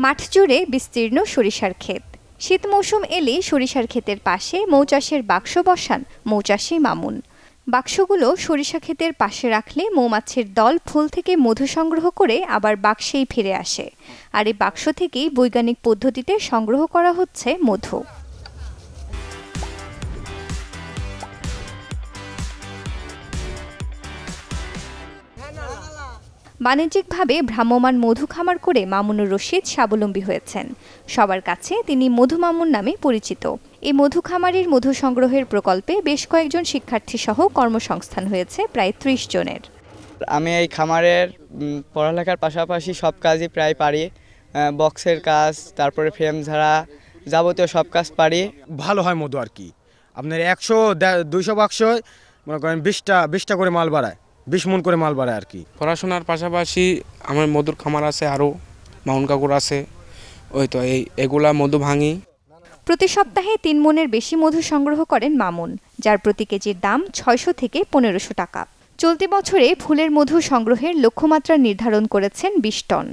মাঠ জুড়ে বিস্তীর্ণ সরিষার ক্ষেত। শীত মৌসুম এলেই সরিষার ক্ষেতের পাশে মৌচাষের বাক্স বসান মৌচাষী মামুন। বাক্সগুলো সরিষা ক্ষেতের পাশে রাখলে মৌমাছির দল ফুল থেকে মধু সংগ্রহ করে আবার বাক্সেই ফিরে আসে। আর এই বাক্স থেকেই বৈজ্ঞানিক পদ্ধতিতে সংগ্রহ করা হচ্ছে মধু। বাণিজ্যিকভাবে ভ্রাম্যমাণ মধু খামার করে মামুনুর রশিদ স্বাবলম্বী হয়েছেন। সবার কাছে তিনি মধু মামুন নামে পরিচিত। এই মধু খামারের মধু সংগ্রহের প্রকল্পে বেশ কয়েকজন শিক্ষার্থী সহ কর্মসংস্থান হয়েছে প্রায় ৩০ জনের। আমি এই খামারের পড়ালেখার পাশাপাশি সব কাজই প্রায় পারি। বক্সের কাজ, তারপরে ফ্রেম ঝাড়া, যাবতীয় সব কাজ পারি। ভালো হয় মধু আর কি। আপনার 100-200 বাক্সয় মনে করেন 20টা করে মাল বাড়ায়, 20 মণ করে মাল বাড়ায় আর কি। পড়াশোনার পাশাপাশি আমার মধুর খামার আছে, আরও মাউন কাকুর আছে, ওই তো এগুলা মধু ভাঙি। প্রতি সপ্তাহে 3 মণের বেশি মধু সংগ্রহ করেন মামুন, যার প্রতি কেজির দাম 600 থেকে 1500 টাকা। চলতি বছরে ফুলের মধু সংগ্রহের লক্ষ্যমাত্রা নির্ধারণ করেছেন 20 টন।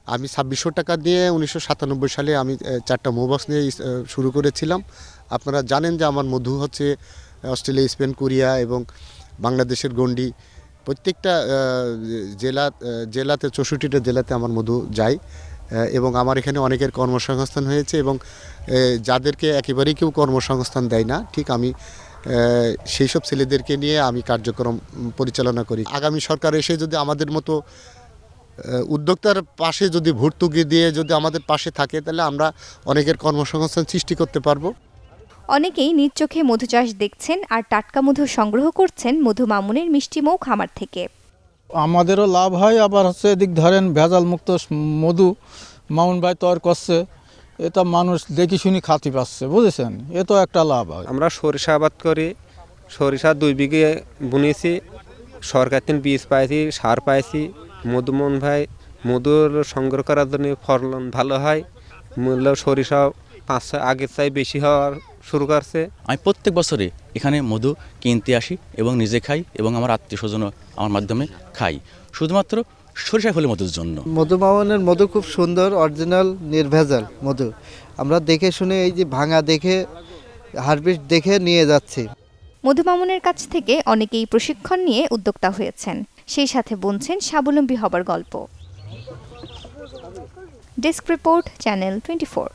আমি 2600 টাকা দিয়ে 1997 সালে আমি 4টা মৌবক্স নিয়ে শুরু করেছিলাম। আপনারা জানেন যে আমার মধু হচ্ছে অস্ট্রেলিয়া, স্পেন, কোরিয়া এবং বাংলাদেশের গন্ডি প্রত্যেকটা জেলাতে 64টা জেলাতে আমার মধু যায় এবং আমার এখানে অনেকের কর্মসংস্থান হয়েছে এবং যাদেরকে একেবারেই কেউ কর্মসংস্থান দেয় না, ঠিক আমি সেই সব ছেলেদেরকে নিয়ে আমি কার্যক্রম পরিচালনা করি। আগামী সরকার এসে যদি আমাদের মতো উদ্যোক্তার পাশে যদি ভর্তুকি দিয়ে যদি আমাদের পাশে থাকে, তাহলে আমরা অনেকের কর্মসংস্থান সৃষ্টি করতে পারবো। অনেকেই নিজ চোখে মধু চাষ দেখছেন আর টাটকা মধু সংগ্রহ করছেন মধু মামুনের মিষ্টি মৌ খামার থেকে। আমাদেরও লাভ হয়, আবার হচ্ছে এদিক ধরেন ভেজাল মুক্ত মধু মামুন ভাই তৈরি করছে, এটা মানুষ দেখি শুনি খাতি পাচ্ছে, বুঝেছেন, এ তো একটা লাভ হয়। আমরা সরিষা আবাদ করি, সরিষা 2 বিঘে বুনেছি, সরকার থেকে বীজ পাইছি, সার পাইছি। মধুমন ভাই মধুর সংগ্রহ করার জন্য ফলন ভালো হয়, মূল্য সরিষা 5 আগের চাই বেশি হওয়ার শুরু করছে। আমি প্রত্যেক বছরে এখানে মধু কিনতে আসি এবং নিজে খাই এবং আমার আত্মীয় স্বজনও আমার মাধ্যমে খাই, শুধুমাত্র সরিষা ফুলের মধুর জন্য। মধু মামুনের মধু খুব সুন্দর, অরিজিনাল, নির্ভেজাল মধু। আমরা দেখে শুনে এই যে ভাঙা দেখে হারভেস্ট দেখে নিয়ে যাচ্ছি। মধু মামুনের কাছ থেকে অনেকেই প্রশিক্ষণ নিয়ে উদ্যোক্তা হয়েছেন, সেই সাথে বুনছেন স্বাবলম্বী হবার গল্প। Desk report, channel 24।